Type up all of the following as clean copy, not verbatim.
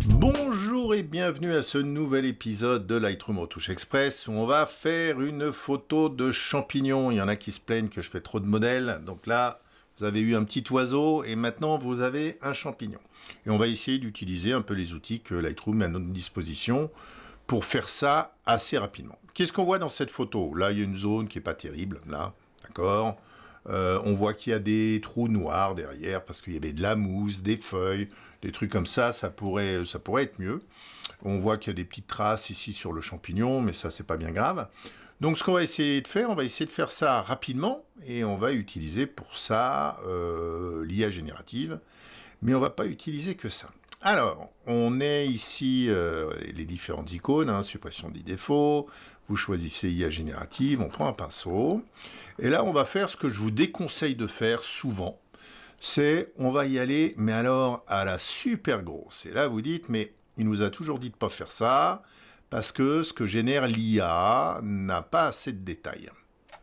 Bonjour et bienvenue à ce nouvel épisode de Lightroom Retouche Express où on va faire une photo de champignons. Il y en a qui se plaignent que je fais trop de modèles, donc là vous avez eu un petit oiseau et maintenant vous avez un champignon. Et on va essayer d'utiliser un peu les outils que Lightroom a à notre disposition pour faire ça assez rapidement. Qu'est-ce qu'on voit dans cette photo? Là il y a une zone qui n'est pas terrible, là, d'accord. On voit qu'il y a des trous noirs derrière parce qu'il y avait de la mousse, des feuilles, des trucs comme ça, ça pourrait être mieux. On voit qu'il y a des petites traces ici sur le champignon, mais ça c'est pas bien grave. Donc ce qu'on va essayer de faire, on va essayer de faire ça rapidement et on va utiliser pour ça l'IA générative, mais on va pas utiliser que ça. Alors, on est ici les différentes icônes, suppression des défauts, vous choisissez IA générative, on prend un pinceau, et là on va faire ce que je vous déconseille de faire souvent, c'est on va y aller, mais alors à la super grosse. Et là vous dites, mais il nous a toujours dit de ne pas faire ça, parce que ce que génère l'IA n'a pas assez de détails.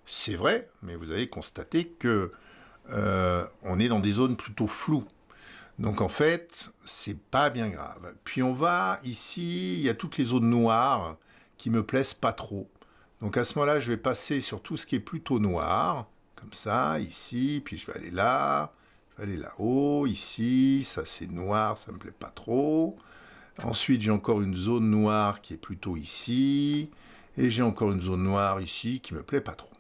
C'est vrai, mais vous avez constaté que on est dans des zones plutôt floues. Donc en fait, c'est pas bien grave. Puis on va ici, il y a toutes les zones noires qui me plaisent pas trop. Donc à ce moment-là, je vais passer sur tout ce qui est plutôt noir, comme ça, ici, puis je vais aller là, je vais aller là-haut, ici, ça c'est noir, ça me plaît pas trop. Ensuite, j'ai encore une zone noire qui est plutôt ici, et j'ai encore une zone noire ici qui me plaît pas trop.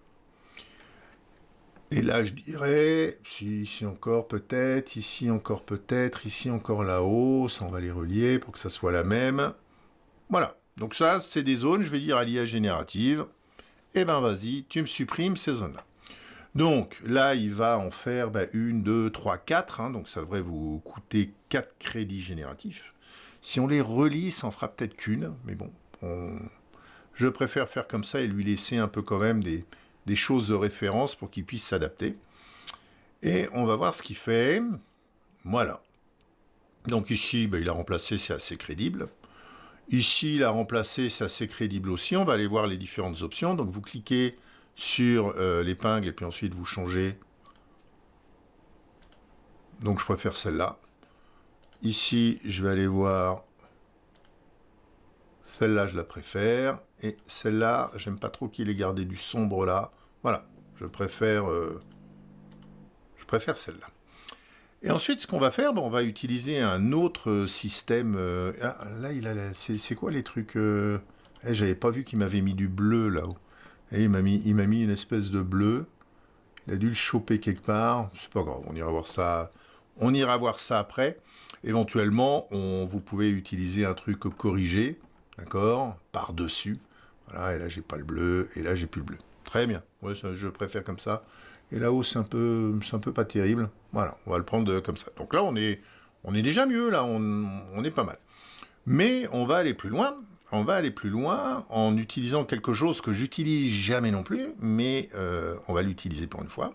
Et là, je dirais, ici encore peut-être, ici encore peut-être, ici encore là-haut, ça on va les relier pour que ça soit la même. Voilà, donc ça, c'est des zones, je vais dire à l'IA générative, eh ben vas-y, tu me supprimes ces zones-là. Donc là, il va en faire 1, 2, 3, 4, donc ça devrait vous coûter 4 crédits génératifs. Si on les relie, ça en fera peut-être qu'une, mais bon, je préfère faire comme ça et lui laisser un peu quand même des choses de référence pour qu'il puisse s'adapter. Et on va voir ce qu'il fait. Voilà. Donc ici, il a remplacé, c'est assez crédible. Ici, il a remplacé, c'est assez crédible aussi. On va aller voir les différentes options. Donc vous cliquez sur l'épingle et puis ensuite vous changez. Donc je préfère celle-là. Ici, je vais aller voir. Celle-là, je la préfère. Et celle-là, j'aime pas trop qu'il ait gardé du sombre là. Voilà, je préfère celle-là. Et ensuite, ce qu'on va faire, on va utiliser un autre système. Là, c'est quoi les trucs j'avais pas vu qu'il m'avait mis du bleu là-haut. Et il m'a mis une espèce de bleu. Il a dû le choper quelque part. C'est pas grave, on ira voir ça. On ira voir ça après. Éventuellement, vous pouvez utiliser un truc corrigé, d'accord, par-dessus. Voilà, et là, j'ai pas le bleu, et là, j'ai plus le bleu. Très bien. Ouais, ça, je préfère comme ça. Et là-haut, c'est un peu pas terrible. Voilà, on va le prendre comme ça. Donc là, on est déjà mieux, là, on est pas mal. Mais on va aller plus loin. On va aller plus loin en utilisant quelque chose que j'utilise jamais non plus, mais on va l'utiliser pour une fois.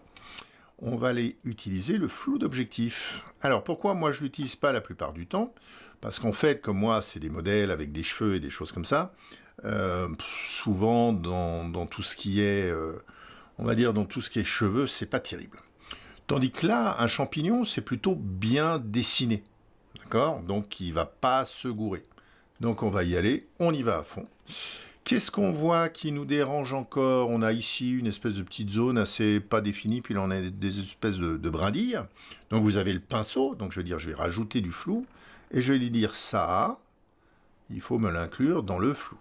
On va aller utiliser le flou d'objectif. Alors pourquoi moi je l'utilise pas la plupart du temps? Parce qu'en fait, comme moi, c'est des modèles avec des cheveux et des choses comme ça. Souvent, dans tout ce qui est, on va dire, dans tout ce qui est cheveux, c'est pas terrible. Tandis que là, un champignon, c'est plutôt bien dessiné. D'accord? Donc, il va pas se gourer. Donc, on va y aller, on y va à fond. Qu'est-ce qu'on voit qui nous dérange encore? On a ici une espèce de petite zone assez pas définie, puis là, on a des espèces de brindilles. Donc, vous avez le pinceau. Donc, je vais rajouter du flou. Et je vais lui dire ça, il faut me l'inclure dans le flou.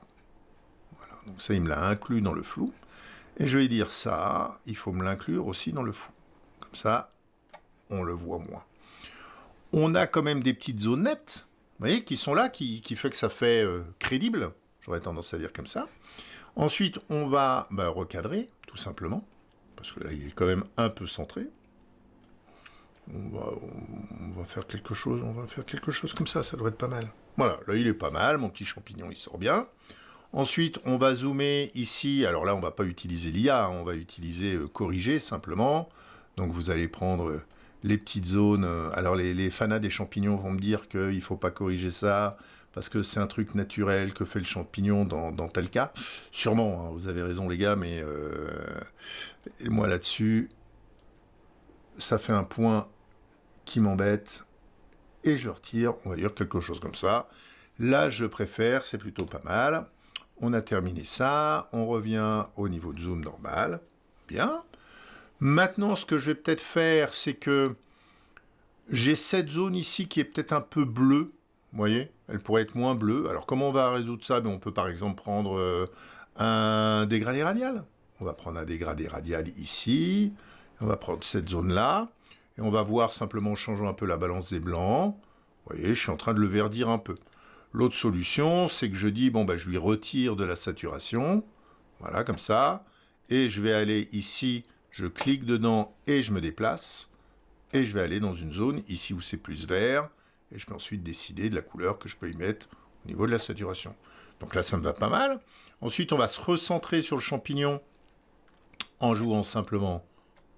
Voilà, donc ça, il me l'a inclus dans le flou. Et je vais dire ça, il faut me l'inclure aussi dans le flou. Comme ça, on le voit moins. On a quand même des petites zones nettes, vous voyez, qui sont là, qui fait que ça fait crédible. J'aurais tendance à dire comme ça. Ensuite, on va recadrer, tout simplement, parce que là, il est quand même un peu centré. On va faire quelque chose comme ça devrait être pas mal. Voilà, là, il est pas mal, mon petit champignon, il sort bien. Ensuite, on va zoomer ici. Alors là, on ne va pas utiliser l'IA, on va utiliser corriger simplement. Donc, vous allez prendre les petites zones. Alors, les fanats des champignons vont me dire qu'il ne faut pas corriger ça parce que c'est un truc naturel que fait le champignon dans tel cas. Sûrement, vous avez raison les gars, mais moi là-dessus, ça fait un point qui m'embête, et je le retire, on va dire quelque chose comme ça. Là, je préfère, c'est plutôt pas mal. On a terminé ça, on revient au niveau de zoom normal. Bien. Maintenant, ce que je vais peut-être faire, c'est que j'ai cette zone ici qui est peut-être un peu bleue. Vous voyez, elle pourrait être moins bleue. Alors, comment on va résoudre ça? On peut par exemple prendre un dégradé radial. On va prendre un dégradé radial ici. On va prendre cette zone-là. Et on va voir simplement en changeant un peu la balance des blancs. Vous voyez, je suis en train de le verdir un peu. L'autre solution, c'est que je dis, je lui retire de la saturation. Voilà, comme ça. Et je vais aller ici, je clique dedans et je me déplace. Et je vais aller dans une zone ici où c'est plus vert. Et je peux ensuite décider de la couleur que je peux y mettre au niveau de la saturation. Donc là, ça me va pas mal. Ensuite, on va se recentrer sur le champignon en jouant simplement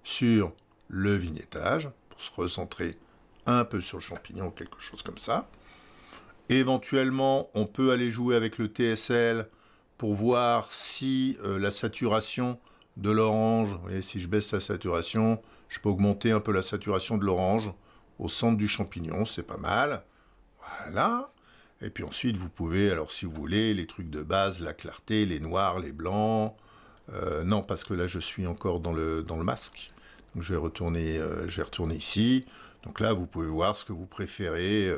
sur le vignettage, pour se recentrer un peu sur le champignon, quelque chose comme ça. Éventuellement, on peut aller jouer avec le TSL pour voir si la saturation de l'orange, vous voyez, si je baisse la saturation, je peux augmenter un peu la saturation de l'orange au centre du champignon, c'est pas mal. Voilà. Et puis ensuite, vous pouvez, alors si vous voulez, les trucs de base, la clarté, les noirs, les blancs. Non, parce que là, je suis encore dans le masque. Donc je vais retourner ici. Donc là, vous pouvez voir ce que vous préférez.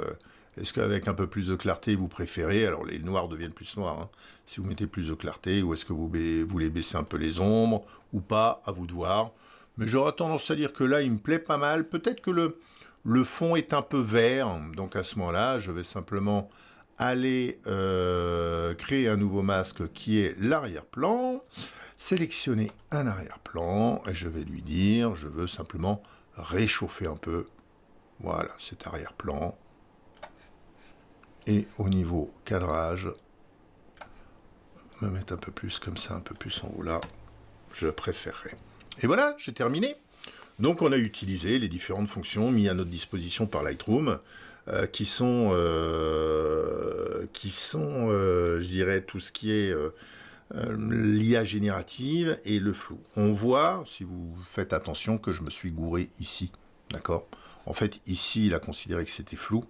Est-ce qu'avec un peu plus de clarté, vous préférez, alors les noirs deviennent plus noirs, hein, si vous mettez plus de clarté, ou est-ce que vous voulez baisser un peu les ombres, ou pas, à vous de voir. Mais j'aurais tendance à dire que là, il me plaît pas mal. Peut-être que le fond est un peu vert, donc à ce moment-là, je vais simplement aller créer un nouveau masque qui est l'arrière-plan, sélectionner un arrière-plan, et je vais lui dire, je veux simplement réchauffer un peu, voilà, cet arrière-plan. Et au niveau cadrage, me mettre un peu plus comme ça, un peu plus en haut là, je préférerais. Et voilà, j'ai terminé. Donc on a utilisé les différentes fonctions mises à notre disposition par Lightroom, qui sont, je dirais, tout ce qui est l'IA générative et le flou. On voit, si vous faites attention, que je me suis gouré ici, d'accord ? En fait, ici, il a considéré que c'était flou,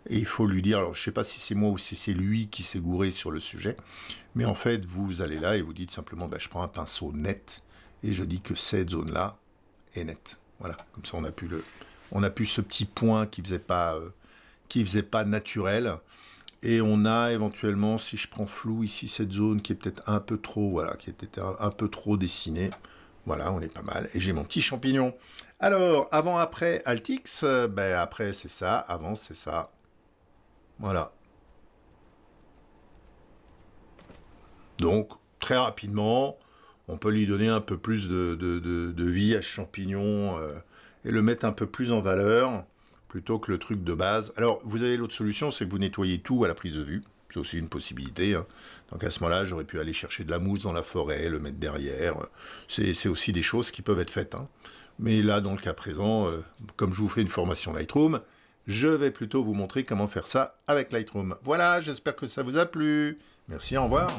et il faut lui dire, alors je ne sais pas si c'est moi ou si c'est lui qui s'est gouré sur le sujet, mais en fait, vous allez là et vous dites simplement, je prends un pinceau net, et je dis que cette zone-là est nette. Voilà, comme ça on a pu ce petit point qui faisait pas naturel, et on a éventuellement, si je prends flou ici, cette zone qui est peut-être un peu trop, voilà, qui était un peu trop dessinée. Voilà, on est pas mal. Et j'ai mon petit champignon. Alors, avant, après, Altix, après c'est ça, avant c'est ça. Voilà. Donc, très rapidement, on peut lui donner un peu plus de vie à ce champignon et le mettre un peu plus en valeur, plutôt que le truc de base. Alors, vous avez l'autre solution, c'est que vous nettoyez tout à la prise de vue. C'est aussi une possibilité. Hein. Donc à ce moment-là, j'aurais pu aller chercher de la mousse dans la forêt, le mettre derrière. C'est aussi des choses qui peuvent être faites. Hein. Mais là, dans le cas présent, comme je vous fais une formation Lightroom, je vais plutôt vous montrer comment faire ça avec Lightroom. Voilà, j'espère que ça vous a plu. Merci, au revoir.